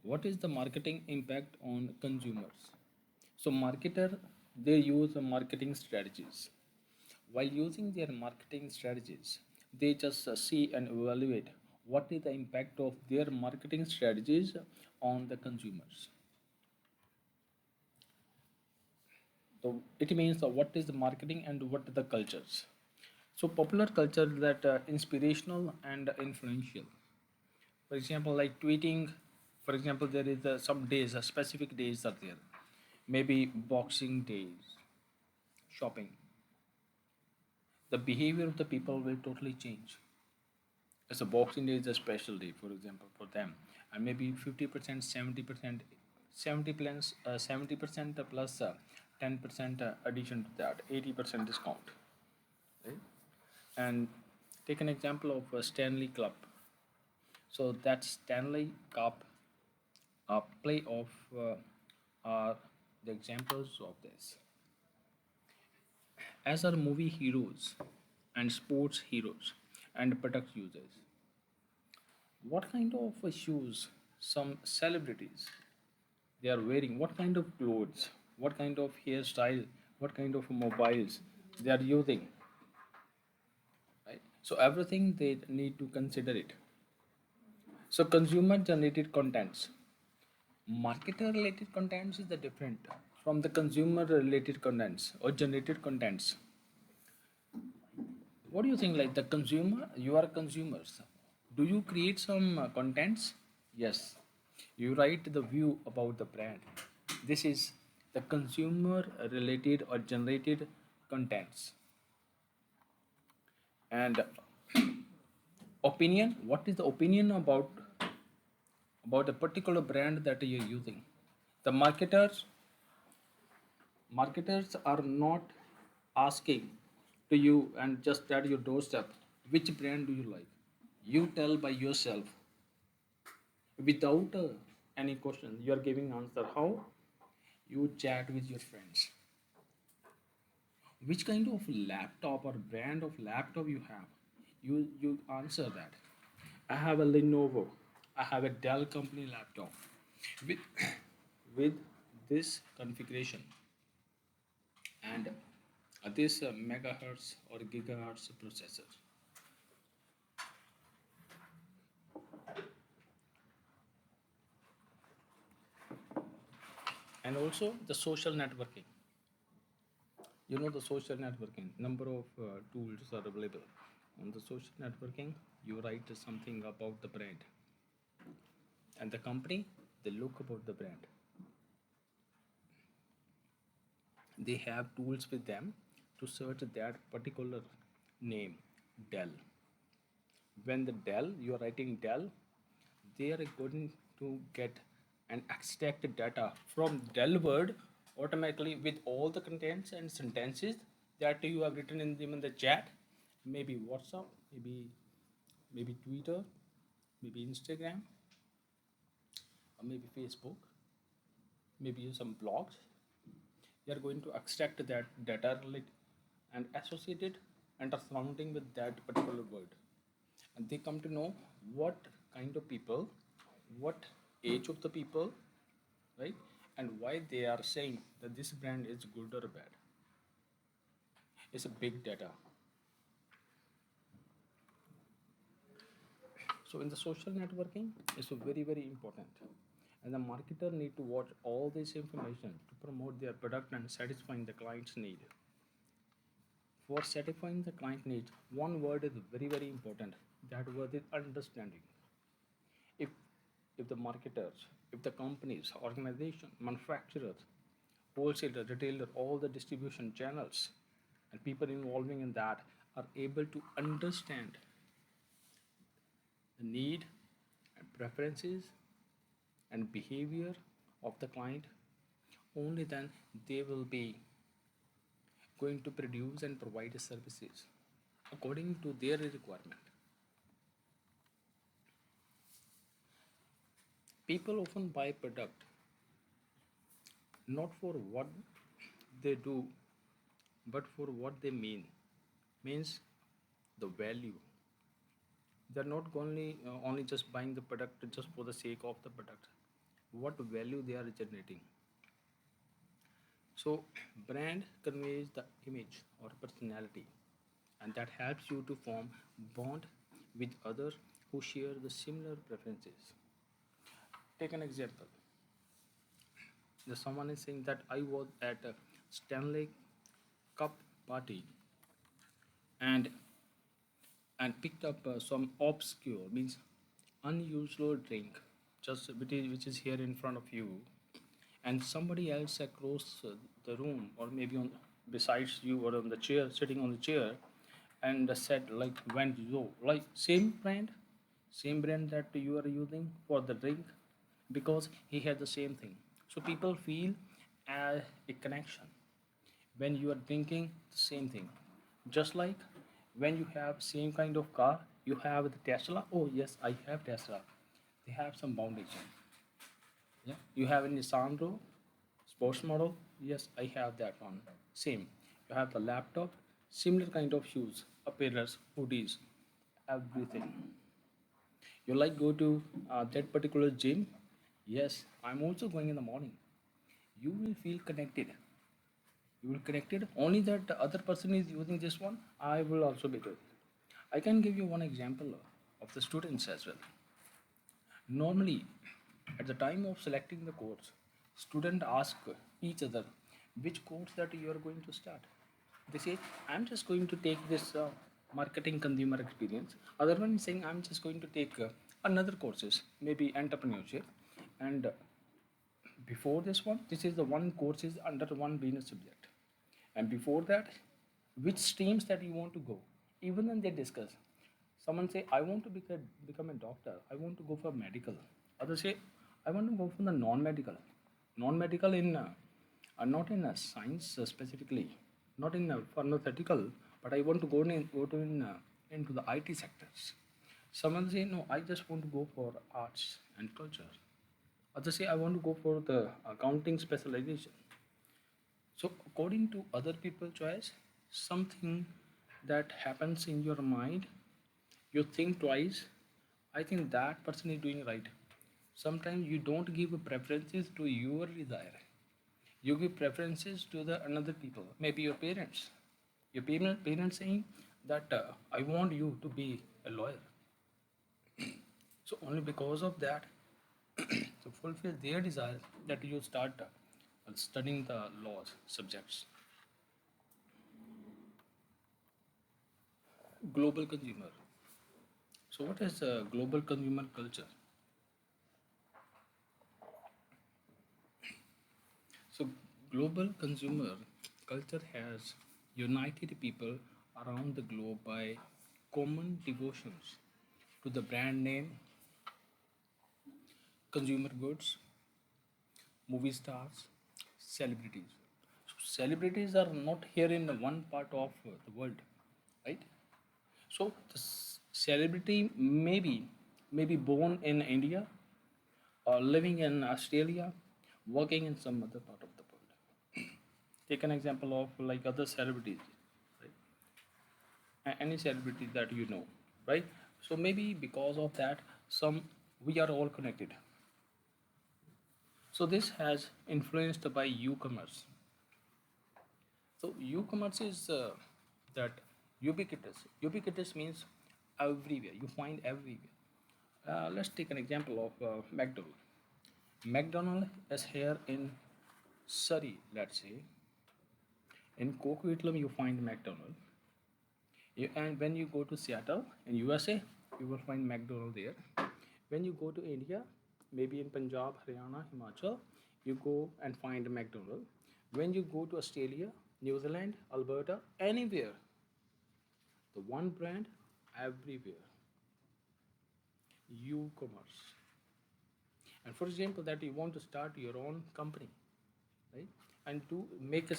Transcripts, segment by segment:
What is the marketing impact on consumers? So marketer, they use marketing strategies. While using their marketing strategies, they just see and evaluate what is the impact of their marketing strategies on the consumers. So it means what is the marketing and what are the cultures. So popular culture that inspirational and influential. For example, like tweeting. For example, there is some days, specific days are there. Maybe Boxing Days, shopping. The behavior of the people will totally change. As a Boxing Day is a special day, for example, for them, and maybe 50%, 70%, 70% plus 10% addition to that, 80% discount, right? And take an example of a Stanley Club. So that Stanley Cup playoff are the examples of this. As are movie heroes and sports heroes and product users. What kind of shoes some celebrities they are wearing? What kind of clothes? What kind of hairstyle? What kind of mobiles they are using? Right? So everything they need to consider it. So consumer generated contents. Marketer related contents is the different from the consumer related contents or generated contents. What do you think? Like the consumer, you are consumers. Do you create some contents? Yes. You write the view about the brand. This is the consumer related or generated contents. And opinion. What is the opinion about a particular brand that you're using? The marketers are not asking to you and just at your doorstep which brand do you like. You tell by yourself without any question. You are giving answer. How? You chat with your friends. Which kind of laptop or brand of laptop you have? You answer that. I have a Lenovo. I have a Dell company laptop with with this configuration and this megahertz or gigahertz processor. And also the social networking. You know, the social networking number of tools are available on the social networking. You write something about the brand and the company, they look about the brand. They have tools with them to search that particular name, Dell. When the Dell, you are writing Dell, they are going to get and extract data from Dell word automatically with all the contents and sentences that you have written in them in the chat. Maybe WhatsApp, maybe Twitter, maybe Instagram, or maybe Facebook, maybe some blogs. They are going to extract that data and associate it and are surrounding with that particular word. And they come to know what kind of people, what age of the people, right? And why they are saying that this brand is good or bad. It's a big data. So in the social networking, it's very, very important. And the marketer need to watch all this information to promote their product and satisfying the client's need. For satisfying the client needs, one word is very, very important. That word is understanding. If if the marketers, if the companies, organization, manufacturers, wholesaler, retailer, all the distribution channels and people involving in that are able to understand the need and preferences and behavior of the client, only then they will be going to produce and provide services according to their requirement. People often buy product not for what they do, but for what they means the value. They're not only just buying the product just for the sake of the product. what value they are generating. So brand conveys the image or personality, and that helps you to form bond with others who share the similar preferences. Take an example. Someone is saying that I was at a Stanley Cup party and picked up some obscure, means unusual drink, just which is here in front of you, and somebody else across the room, or maybe on besides you, or on the chair, sitting on the chair, and said like, went yo, like same brand that you are using for the drink, because he had the same thing. So people feel a connection when you are drinking the same thing. Just like when you have same kind of car, you have the Tesla. Oh yes, I have Tesla. They have some foundation. Yeah. You have a Nissan Rogue sports model. Yes, I have that one. Same. You have the laptop, similar kind of shoes, apparels, hoodies, everything. You like go to that particular gym. Yes, I'm also going in the morning. You will feel connected. You will connected only that the other person is using this one. I will also be doing. I can give you one example of the students as well. Normally, at the time of selecting the course, student ask each other which course that you are going to start. They say, I'm just going to take this marketing consumer experience. Other one is saying, I'm just going to take another courses, maybe entrepreneurship. And before this one, this is the one course is under one business subject. And before that, which streams that you want to go. Even when they discuss, someone say, I want to become a doctor. I want to go for medical. Others say, I want to go for the non-medical. Non-medical in, not in science specifically, not in pharmaceutical, but I want to into the IT sectors. Someone say, no, I just want to go for arts and culture. Others say, I want to go for the accounting specialization. So according to other people's choice, something that happens in your mind, you think twice. I think that person is doing right. Sometimes you don't give preferences to your desire. You give preferences to the another people, maybe your parents. Your parents saying that I want you to be a lawyer. So only because of that, to fulfill their desire, that you start studying the laws subjects. Global consumer. So what is global consumer culture? So global consumer culture has united people around the globe by common devotions to the brand name, consumer goods, movie stars, celebrities. So celebrities are not here in one part of the world, right? So the celebrity may be born in India or living in Australia, working in some other part of the world. Take an example of like other celebrities, right? Any celebrity that you know, right? So maybe because of that, some we are all connected. So this has influenced by e-commerce. So e-commerce is that ubiquitous. Ubiquitous means everywhere. You find everywhere. Let's take an example of McDonald's. McDonald's is here in Surrey, let's say. In Coquitlam, you find McDonald's. And when you go to Seattle in USA, you will find McDonald's there. When you go to India, maybe in Punjab, Haryana, Himachal, you go and find McDonald's. When you go to Australia, New Zealand, Alberta, anywhere, the one brand everywhere. E-commerce. And for example, that you want to start your own company, right? And to make a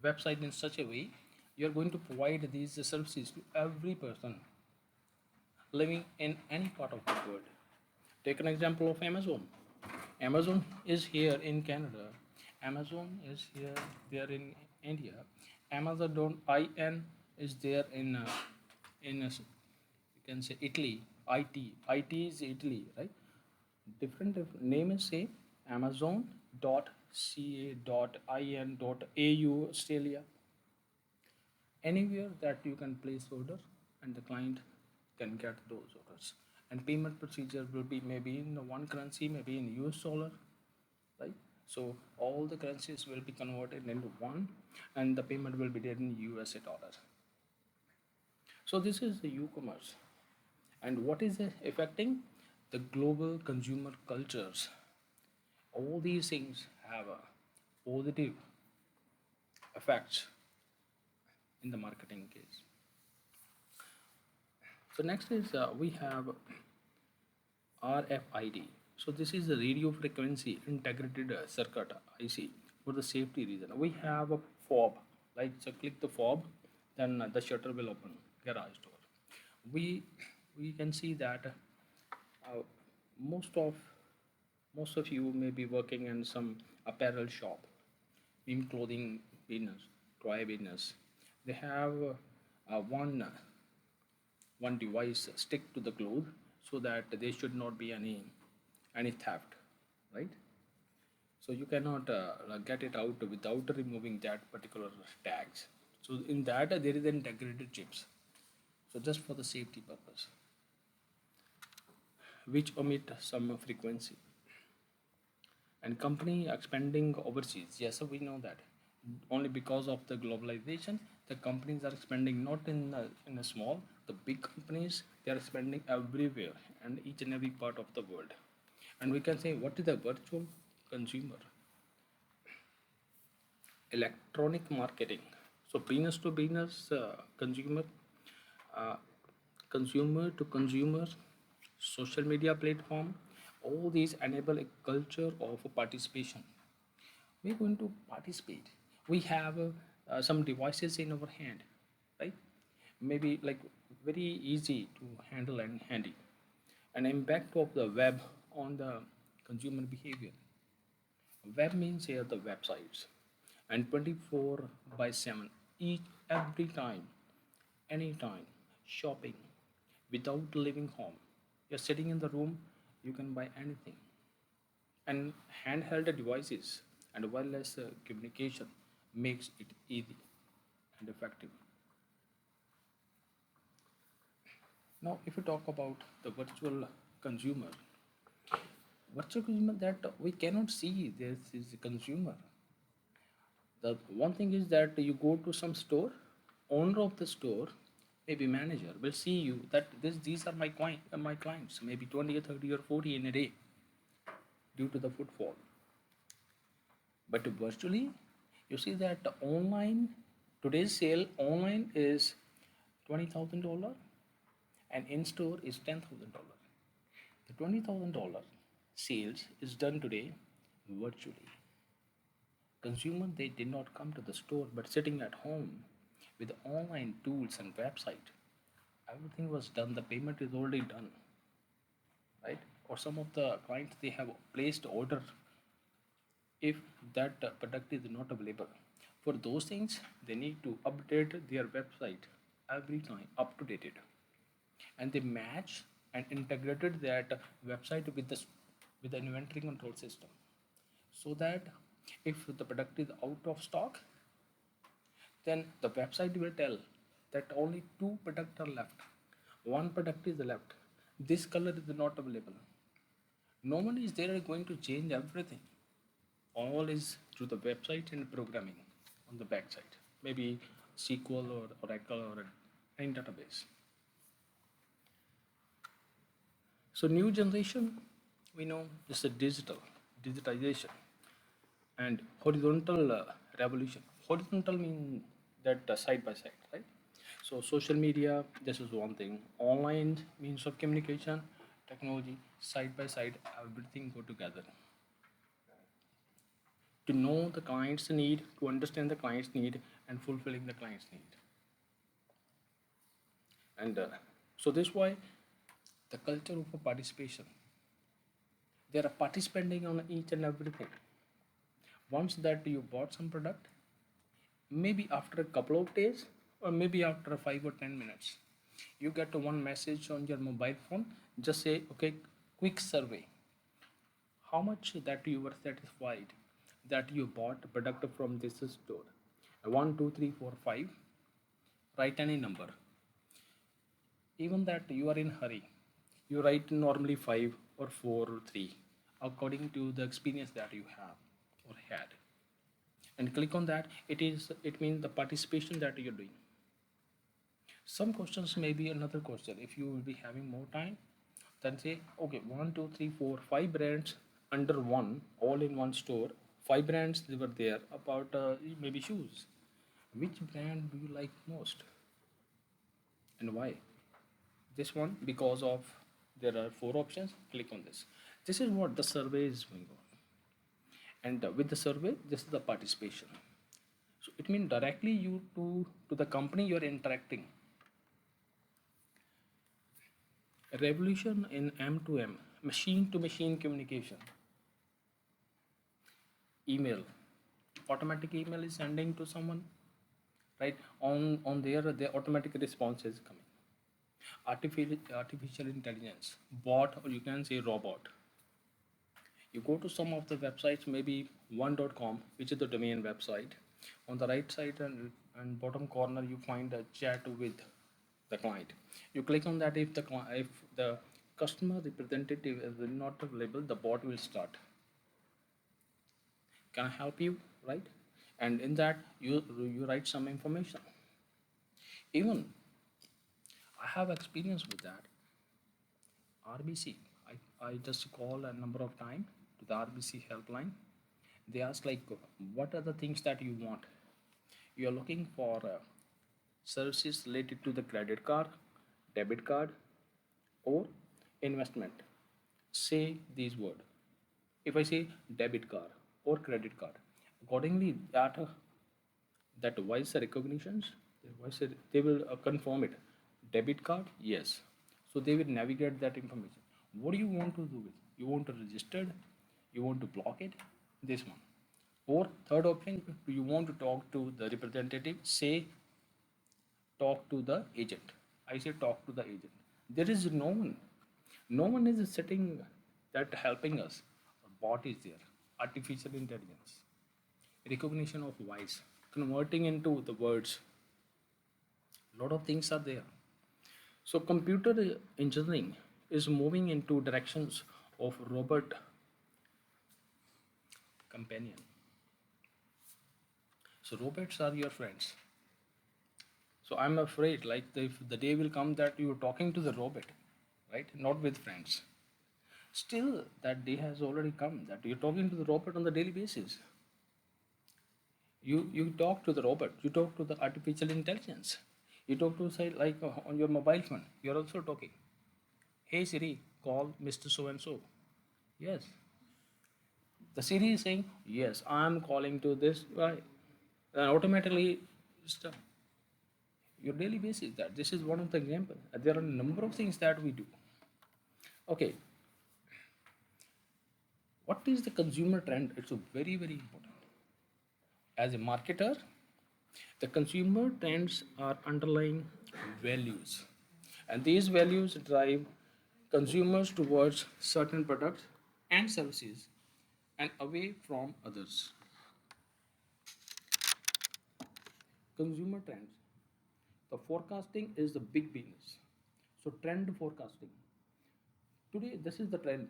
website in such a way, you're going to provide these services to every person living in any part of the world. Take an example of Amazon. Amazon is here in Canada. Amazon is here there in India. Amazon.in is there in you can say Italy. IT is Italy, right? Different name is same, Amazon.ca.in.au Australia, anywhere that you can place order and the client can get those orders. And payment procedure will be maybe in one currency, maybe in US dollar, right? So all the currencies will be converted into one, and the payment will be done in USA dollar. So this is the e-commerce, and what is it affecting? The global consumer cultures. All these things have a positive effects in the marketing case. So next is we have RFID. So this is the radio frequency integrated circuit IC for the safety reason. We have a fob, like so click the fob, then the shutter will open garage door. We we can see that most of most of you may be working in some apparel shop, in clothing business, toy business. They have one device stick to the cloth so that there should not be any theft, right? So you cannot get it out without removing that particular tags. So in that there is an integrated chips, so just for the safety purpose, which omit some frequency. And company expanding overseas, yes, so we know that only because of the globalization the companies are expanding, not in a small, the big companies, they are expanding everywhere and each and every part of the world. And we can say, what is the virtual consumer? Electronic marketing. So business to business, consumer, uh, consumer to consumer, social media platform, all these enable a culture of participation. We're going to participate. We have some devices in our hand, right? Maybe like very easy to handle and handy. An impact of the web on the consumer behavior. Web means here the websites, and 24 by 7, each every time, anytime, shopping without leaving home. You're sitting in the room, you can buy anything. And handheld devices and wireless communication makes it easy and effective. Now, if we talk about the consumer, virtual consumer that we cannot see, this is a consumer. The one thing is that you go to some store, owner of the store, maybe manager, will see you that these are my clients, maybe 20 or 30 or 40 in a day due to the footfall. But virtually, you see that online, today's sale online is $20,000 and in store is $10,000. The $20,000 sales is done today virtually. Consumer, they did not come to the store but sitting at home with online tools and website. Everything was done, the payment is already done, right? Or some of the clients, they have placed order if that product is not available. For those things, they need to update their website every time, up to date it, and they match and integrated that website with the inventory control system, so that if the product is out of stock, then the website will tell that only two products are left, one product is left, this color is not available. No one is there going to change everything. All is through the website and programming on the backside, maybe SQL or Oracle or any database. So new generation, we know this is digitization and horizontal revolution. Horizontal means that side by side, right? So social media, this is one thing. Online means of communication, technology, side by side, everything go together. To know the client's need, to understand the client's need, and fulfilling the client's need. And so this why the culture of participation. They are participating on each and everything. Once that you bought some product, maybe after a couple of days or maybe after 5 or 10 minutes, you get one message on your mobile phone. Just say, okay, quick survey. how much that you were satisfied that you bought a product from this store. One, two, three, four, five. Write any number. Even that you are in hurry, you write normally five or four or three, according to the experience that you have or had, and click on that. It means the participation that you're doing. Some questions may be another question. If you will be having more time, then say, okay, one, two, three, four, five brands under one, all in one store. Five brands they were there about maybe shoes. Which brand do you like most and why? This one because of there are four options. Click on this. This is what the survey is going on, and with the survey, this is the participation. So it means directly you to the company you're interacting. A revolution in M2M, machine to machine communication. Email, automatic email is sending to someone, right? On their automatic response is coming. Artificial intelligence, bot, or you can say robot. You go to some of the websites, maybe one.com, which is the domain website. On the right side and bottom corner, you find a chat with the client. You click on that. If the customer representative is not available, the bot will start. Can I help you? Right? And in that, you write some information. Even I have experience with that. RBC. I just call a number of times to the RBC helpline. They ask like, what are the things that you want? You are looking for services related to the credit card, debit card, or investment. Say these words. If I say debit card or credit card, accordingly that voice recognitions, they will confirm it. Debit card, yes. So they will navigate that information. What do you want to do with? You want to register? You want to block it? This one. Or third option, do you want to talk to the representative? Say talk to the agent. I say talk to the agent. There is no one. No one is sitting that helping us. A bot is there. Artificial intelligence. Recognition of voice. Converting into the words. A lot of things are there. So computer engineering is moving into directions of robot companion. So robots are your friends. So I'm afraid, like if the day will come that you're talking to the robot, right? Not with friends. Still, that day has already come that you're talking to the robot on the daily basis. You talk to the robot. You talk to the artificial intelligence. You talk to say like on your mobile phone. You're also talking. Hey Siri, call Mr. So and so. Yes. The Siri is saying yes. I'm calling to this guy, and automatically, stop. Your daily basis that this is one of the examples. There are a number of things that we do. Okay, what is the consumer trend? It's a very important. As a marketer, the consumer trends are underlying values, and these values drive consumers towards certain products and services and away from others. Consumer trends. The forecasting is the big business. So trend forecasting. Today, this is the trend.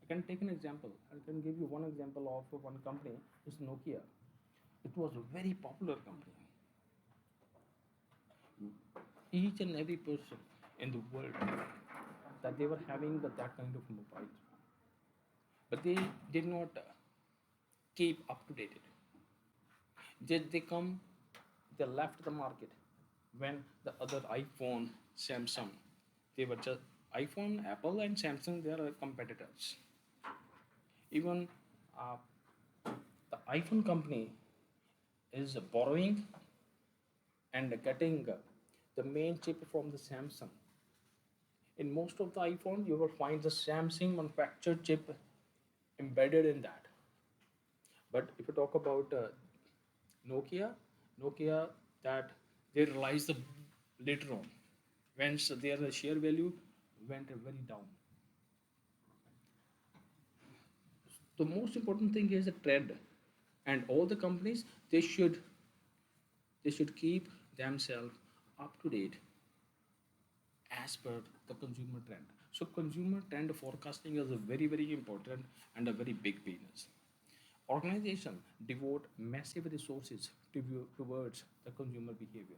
I can take an example. I can give you one example of one company. It's Nokia. It was a very popular company. Each and every person in the world that they were having that kind of mobile, but they did not keep up to date. They come, they left the market when the other iPhone, Samsung, they were just iPhone, Apple, and Samsung. They are competitors. Even uh, the iPhone company is borrowing and getting the main chip from the Samsung. In most of the iPhone, you will find the Samsung manufactured chip embedded in that. But if you talk about Nokia, Nokia that they realized later on when their share value went very down. The most important thing is the trend, and all the companies they should keep themselves up to date as per the consumer trend. So consumer trend forecasting is a very very important and a very big business. Organization devote massive resources towards the consumer behavior.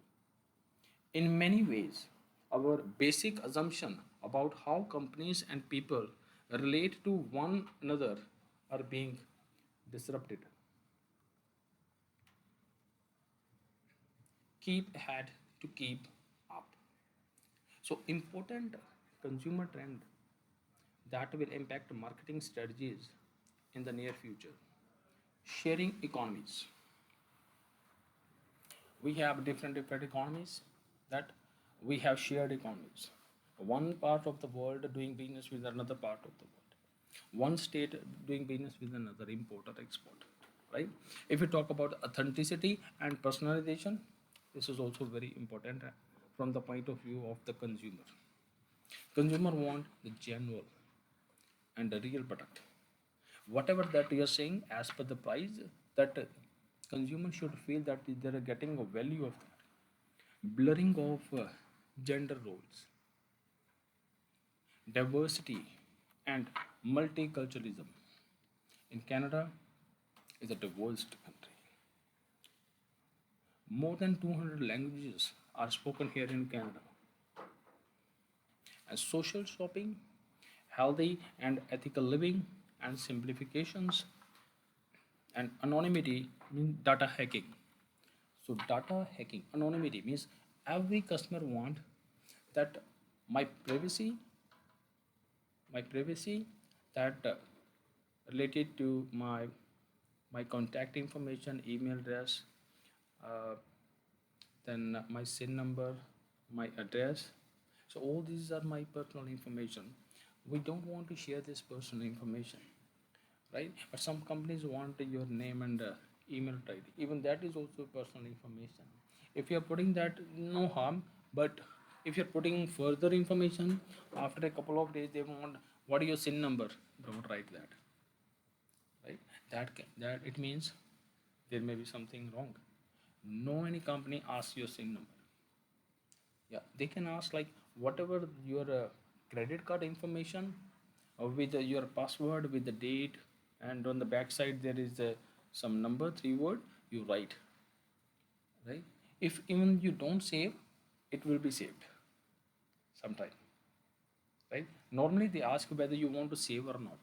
In many ways, our basic assumption about how companies and people relate to one another are being disrupted. Keep ahead to keep up. So important consumer trend that will impact marketing strategies in the near future. Sharing economies. We have different economies that we have shared economies. One part of the world doing business with another part of the world. One state doing business with another, import or export. Right? If we talk about authenticity and personalization, this is also very important from the point of view of the consumer. Consumer want the genuine and the real product. Whatever that you are saying as per the price, that consumer should feel that they are getting a value of that. Blurring of gender roles, diversity, and multiculturalism. In Canada is a diverse country. More than 200 languages are spoken here in Canada. And social shopping, healthy and ethical living, and simplifications, and anonymity means data hacking. So data hacking, anonymity means every customer want that my privacy, my privacy that related to my contact information, email address, uh, then my SIN number, my address. So all these are my personal information. We don't want to share this personal information, right? But some companies want your name and email ID. Even that is also personal information. If you are putting that, no harm. But if you're putting further information, after a couple of days, they want what is your SIN number. Don't write that, right? That it means there may be something wrong. No any company asks your SIN number. Yeah, they can ask like whatever your credit card information with your password with the date, and on the back side there is some number, three word you write, right? If even you don't save, it will be saved sometime, right? Normally they ask whether you want to save or not,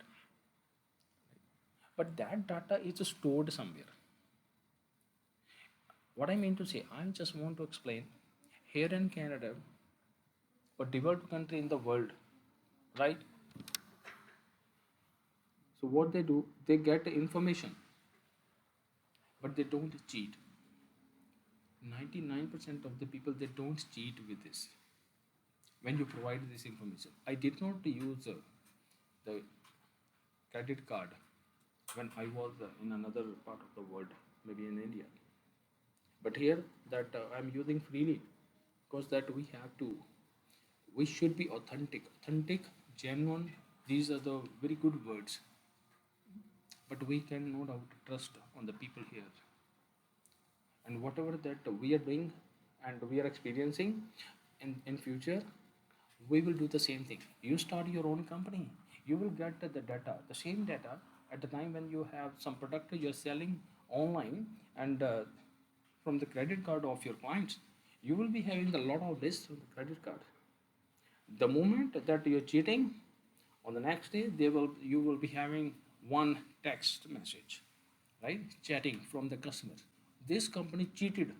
but that data is stored somewhere. What I mean to say, I just want to explain here in Canada, a developed country in the world, right? So what they do, they get information, but they don't cheat. 99% of the people they don't cheat with this. When you provide this information, I did not use the credit card when I was in another part of the world, maybe in India. But here that I'm using freely because that we have to. We should be authentic, genuine. These are the very good words. But we can no doubt trust on the people here, and whatever that we are doing and we are experiencing in future, we will do the same thing. You start your own company, you will get the data, the same data at the time when you have some product you're selling online, and from the credit card of your clients, you will be having a lot of this from the credit card. The moment that you're cheating, on the next day they will you will be having one text message, right, chatting from the customer. This company cheated.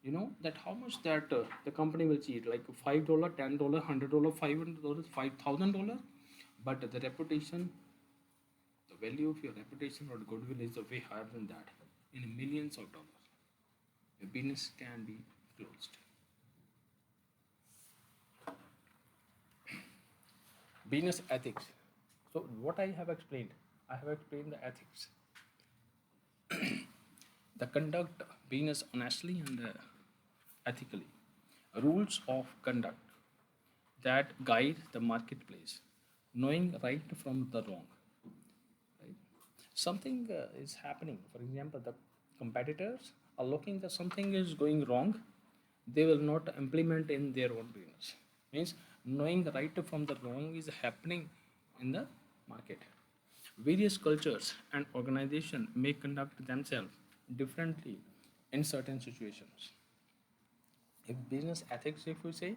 You know that how much that the company will cheat, like $5, $10, $100, $500, $5,000. But the reputation, the value of your reputation or goodwill is way higher than that, in millions of dollars. Your business can be closed. Business ethics. So what I have explained, I have explained the ethics, the conduct business honestly and ethically, rules of conduct that guide the marketplace, knowing right from the wrong. Right? something is happening. For example, the competitors are looking that something is going wrong, they will not implement in their own business. Means knowing the right from the wrong is happening in the market. Various cultures and organizations may conduct themselves differently in certain situations. If business ethics, if we say,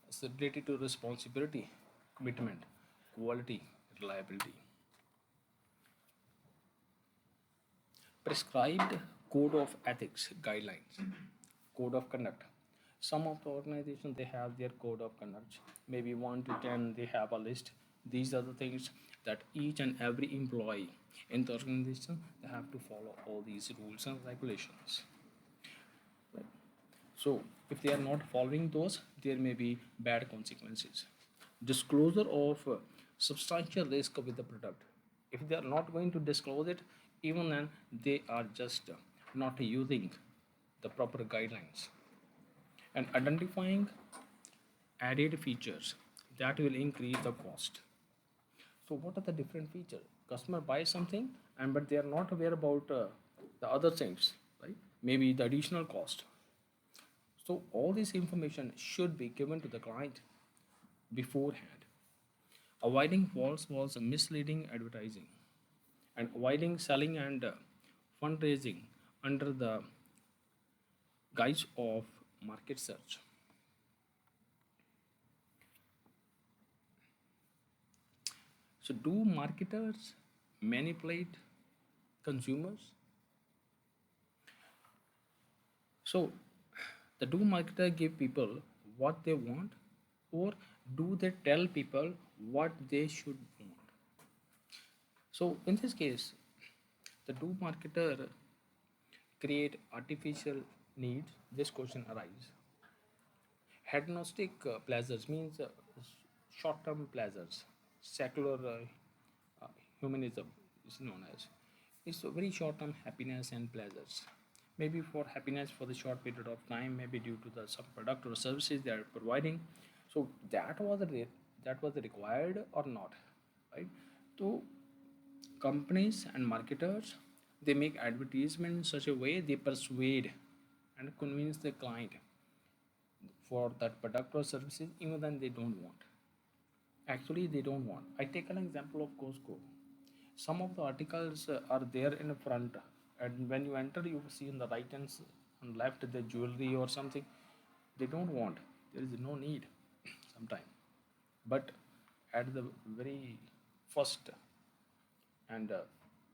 it's related to responsibility, commitment, quality, reliability. Prescribed code of ethics guidelines, code of conduct. Some of the organizations they have their code of conduct, maybe 1 to 10 they have a list. These are the things that each and every employee in the organization they have to follow all these rules and regulations, right? So if they are not following those, there may be bad consequences. Disclosure of substantial risk with the product. If they are not going to disclose it, even then they are just not using the proper guidelines. And identifying added features that will increase the cost. So what are the different features? Customer buys something and but they are not aware about the other things, right? Maybe the additional cost. So all this information should be given to the client beforehand. Avoiding false was misleading advertising and avoiding selling and fundraising under the guise of market search. So do marketers manipulate consumers? So the do marketer give people what they want, or do they tell people what they should want? So in this case, the do marketer create artificial needs. This question arises. Hedonistic pleasures means short-term pleasures. Secular humanism is known as. It's a very short-term happiness and pleasures. Maybe for happiness for the short period of time, maybe due to the some product or services they are providing. So that was required or not, right? So companies and marketers they make advertisement in such a way they persuade and convince the client for that product or services even then they don't want. Actually they don't want. I take an example of Costco. Some of the articles are there in the front, and when you enter you see on the right and left the jewelry or something they don't want. There is no need sometime, but at the very first and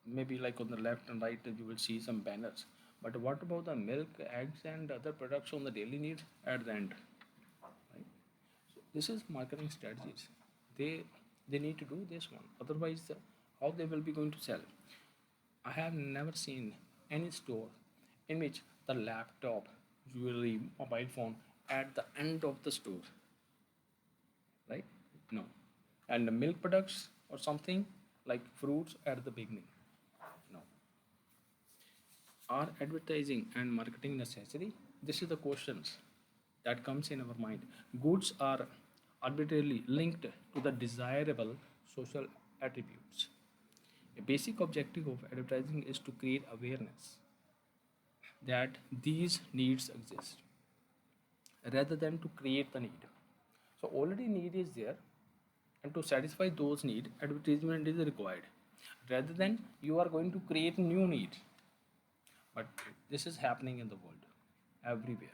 maybe like on the left and right you will see some banners. But what about the milk, eggs and other products on the daily needs at the end, right? So this is marketing strategies. They need to do this one, otherwise how they will be going to sell. I have never seen any store in which the laptop, jewelry, mobile phone at the end of the store, right? No. And the milk products or something like fruits at the beginning. No. Are advertising and marketing necessary? This is the questions that comes in our mind. Goods are arbitrarily linked to the desirable social attributes. A basic objective of advertising is to create awareness that these needs exist rather than to create the need. So already need is there, and to satisfy those needs, advertisement is required rather than you are going to create new needs. But this is happening in the world everywhere.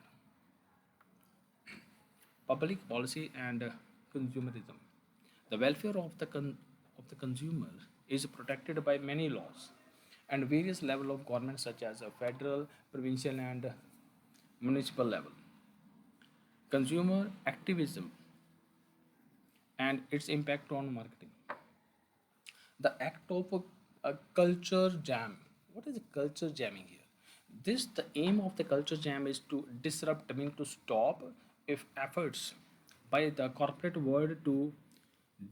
Public policy and consumerism. The welfare of the consumer is protected by many laws and various level of government such as a federal, provincial and municipal level. Consumer activism and its impact on marketing. The act of a culture jam. What is a culture jamming here? This the aim of the culture jam is to disrupt, I mean to stop if efforts by the corporate world to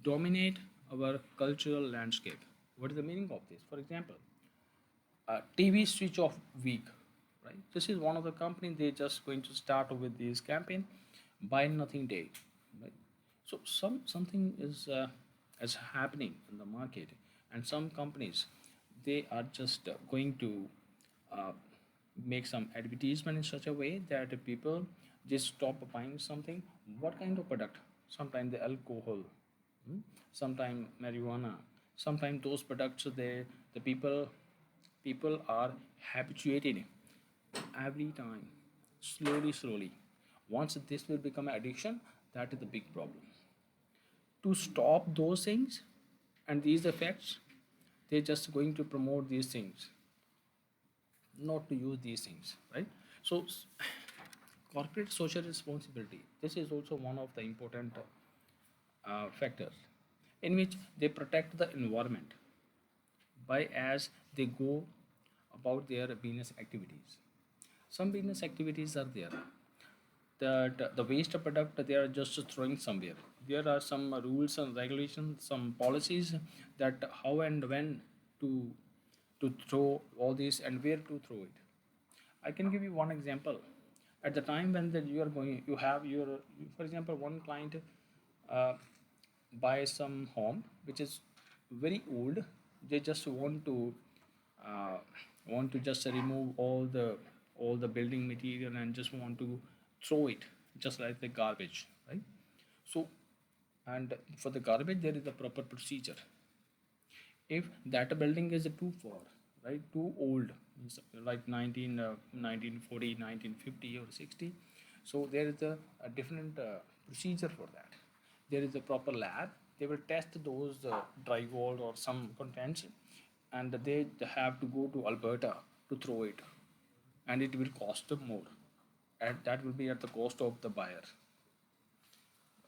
dominate our cultural landscape. What is the meaning of this? For example, TV switch off week, right? This is one of the company they just going to start with this campaign, buy nothing day, right? So something is happening in the market, and some companies they are just going to uh, make some advertisement in such a way that the people just stop buying something. What kind of product? Sometimes the alcohol, sometimes marijuana, sometimes those products, the people are habituated every time, slowly. Once this will become an addiction, that is the big problem. To stop those things and these effects, they're just going to promote these things, not to use these things, right? So corporate social responsibility, this is also one of the important factors in which they protect the environment by as they go about their business activities. Some business activities are there that the waste product they are just throwing somewhere. There are some rules and regulations, some policies that how and when to throw all this and where to throw it. I can give you one example. At the time when that you are going, you have your, for example, one client uh, buy some home which is very old. They just uh, want to just remove all the building material and just want to throw it just like the garbage, right? So, and for the garbage there is a proper procedure. If that building is too far, right, too old, means like 1940, 1950 or 60, so there is a different procedure for that. There is a proper lab. They will test those drywall or some contents, and they have to go to Alberta to throw it, and it will cost them more, and that will be at the cost of the buyer.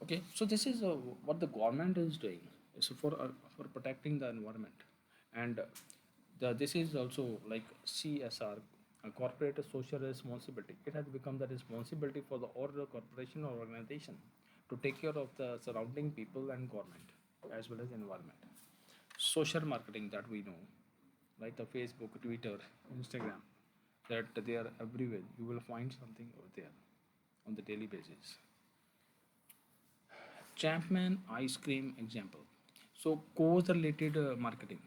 Okay, so this is what the government is doing is for protecting the environment, and this is also like CSR, corporate social responsibility. It has become the responsibility for the order corporation or organization to take care of the surrounding people and government as well as environment. Social marketing that we know, like the Facebook, Twitter, Instagram, that they are everywhere. You will find something over there on the daily basis. Champman ice cream example. So cause related marketing.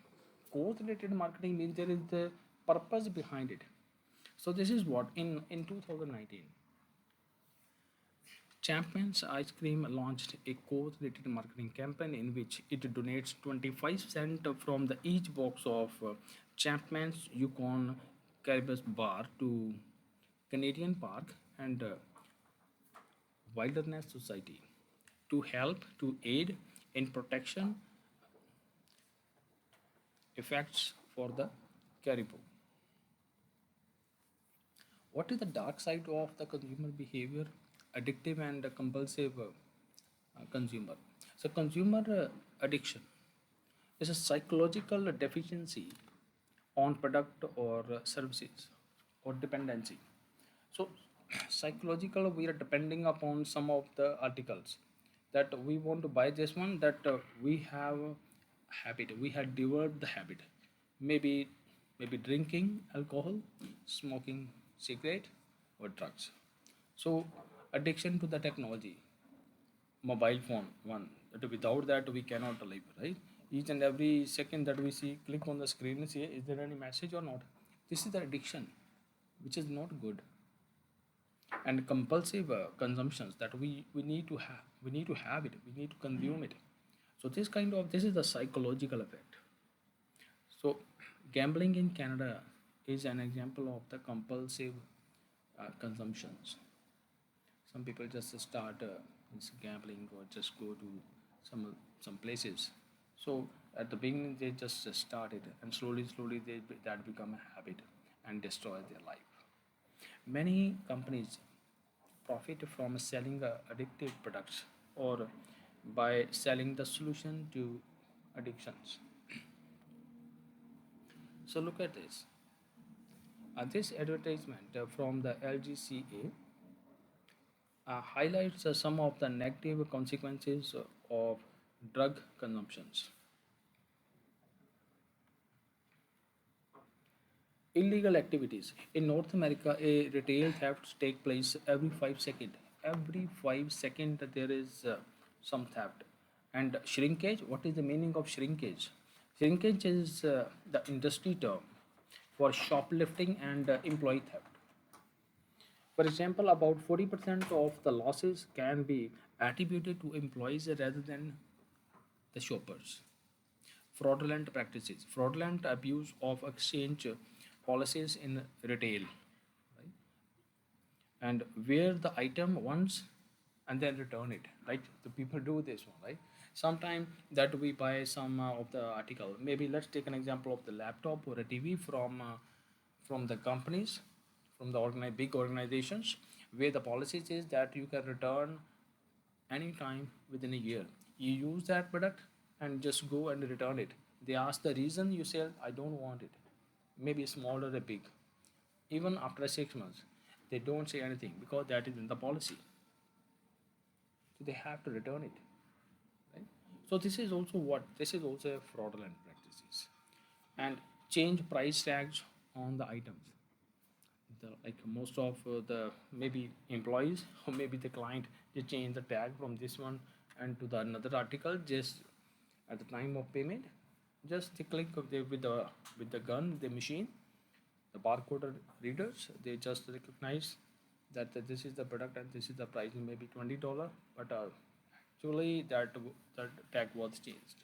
Cause related marketing means there is the purpose behind it. So this is what in 2019, Champman's ice cream launched a cause related marketing campaign in which it donates 25 cents from the each box of Champman's Yukon Caribous Bar to Canadian Park and Wilderness Society to help to aid in protection effects for the caribou. What is the dark side of the consumer behavior? Addictive and compulsive consumer. So, consumer addiction is a psychological deficiency on product or services or dependency. So, psychological, we are depending upon some of the articles that we want to buy this one, that we have habit, we have developed the habit, maybe drinking alcohol, smoking cigarette or drugs. So addiction to the technology, mobile phone one, that without that we cannot live, right? Each and every second that we see, click on the screen and see is there any message or not. This is the addiction, which is not good. And compulsive consumptions that we need to have, it, we need to consume it. So this is the psychological effect. So gambling in Canada is an example of the compulsive consumptions. Some people just start this gambling or just go to some places. So at the beginning they just start it, and slowly that become a habit and destroy their life. Many companies profit from selling addictive products or by selling the solution to addictions. So look at this. This advertisement from the LGCA highlights some of the negative consequences of drug consumptions. Illegal activities. In North America, a retail theft take place every 5 seconds. Every 5 seconds there is some theft. And shrinkage, what is the meaning of shrinkage? Shrinkage is the industry term for shoplifting and employee theft. For example, about 40% of the losses can be attributed to employees rather than the shoppers. Fraudulent practices, fraudulent abuse of exchange policies in retail, right? And wear the item once and then return it, right? The people do this one, right? Sometime that we buy some of the article, maybe let's take an example of the laptop or a TV from the companies, from the big organizations, where the policy says that you can return anytime within a year. You use that product and just go and return it. They ask the reason, you say I don't want it, maybe small or a big. Even after 6 months they don't say anything because that is in the policy, so they have to return it, right? So this is also a fraudulent practices. And change price tags on the items. Like most of the maybe employees or maybe the client, they change the tag from this one and to the another article just at the time of payment. Just the click of with the gun, the machine, the barcode readers, they just recognize that this is the product and this is the price, maybe $20, but actually that tag was changed.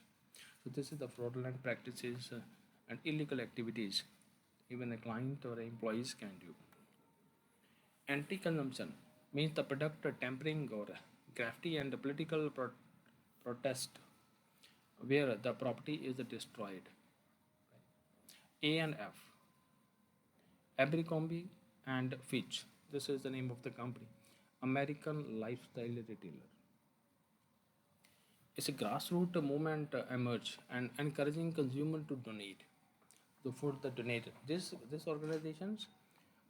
So this is the fraudulent practices and illegal activities even a client or employees can do. Anti-consumption means the product tampering or graffiti and political protest where the property is destroyed. A and F, Abercrombie and Fitch. This is the name of the company. American lifestyle retailer. It's a grassroots movement emerged and encouraging consumer to donate. The food that donate. These organizations,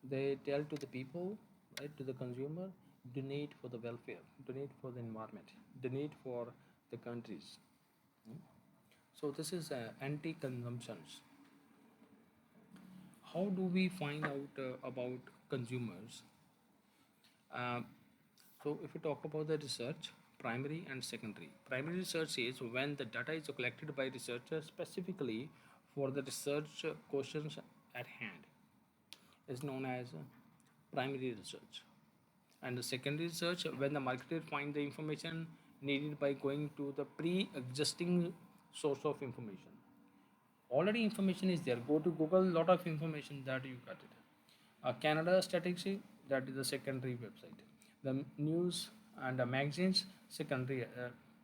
they tell to the people, right, to the consumer, donate for the welfare, donate for the environment, donate for the countries. Mm. So this is anti-consumptions. How do we find out about consumers? Um, so if we talk about the research, primary and secondary. Primary research is when the data is collected by researchers specifically for the research questions at hand, is known as primary research. And the secondary research when the marketer find the information needed by going to the pre-existing source of information. Already information is there, go to Google, lot of information that you got it. Canada Statistics, that is the secondary website. The news and the magazines, secondary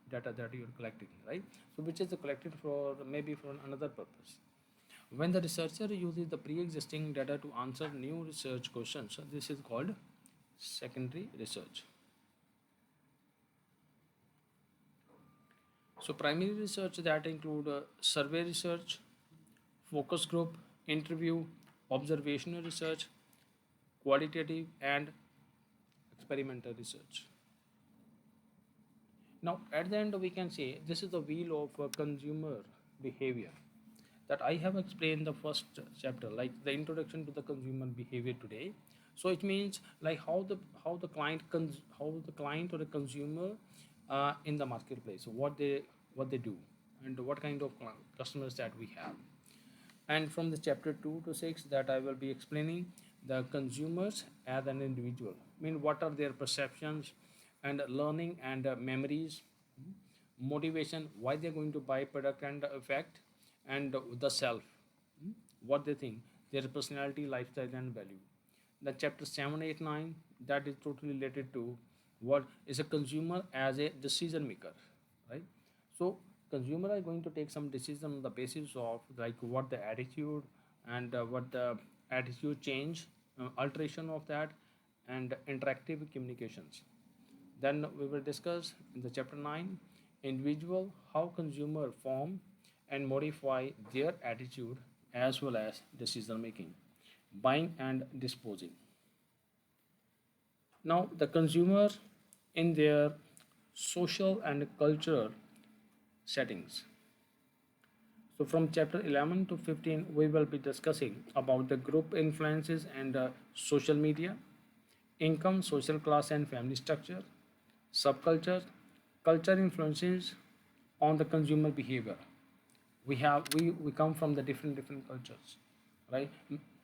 data that you are collecting, right? So which is collected for maybe for another purpose. When the researcher uses the pre-existing data to answer new research questions, this is called secondary research. So primary research that include survey research, focus group, interview, observational research, qualitative and experimental research. Now, at the end, we can say this is the wheel of consumer behavior that I have explained the first chapter, like the introduction to the consumer behavior today. So it means like how the client or the consumer in the marketplace, what they do, and what kind of customers that we have. And from the chapter 2 to 6 that I will be explaining the consumers as an individual. I mean, what are their perceptions and learning and memories, motivation, why they're going to buy product and effect, and the self, what they think, their personality, lifestyle, and value. The chapter 7, 8, 9, that is totally related to what is a consumer as a decision maker, right? So consumer are going to take some decision on the basis of like what the attitude and what the attitude change, alteration of that, and interactive communications. Then we will discuss in the chapter 9 individual how consumer form and modify their attitude as well as decision making, buying and disposing. Now the consumer in their social and cultural settings. So from chapter 11 to 15 we will be discussing about the group influences and social media, income, social class and family structure, subculture, culture influences on the consumer behavior, We come from the different cultures, right?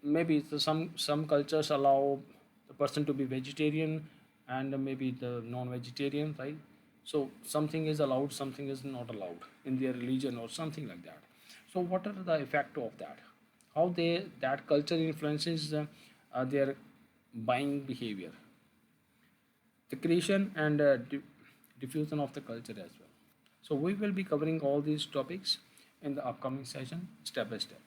Maybe some cultures allow the person to be vegetarian, and maybe the non-vegetarian, right? So something is allowed, something is not allowed in their religion or something like that. So what are the effect of that? How they that culture influences their buying behavior, the creation and diffusion of the culture as well. So we will be covering all these topics in the upcoming session, step by step.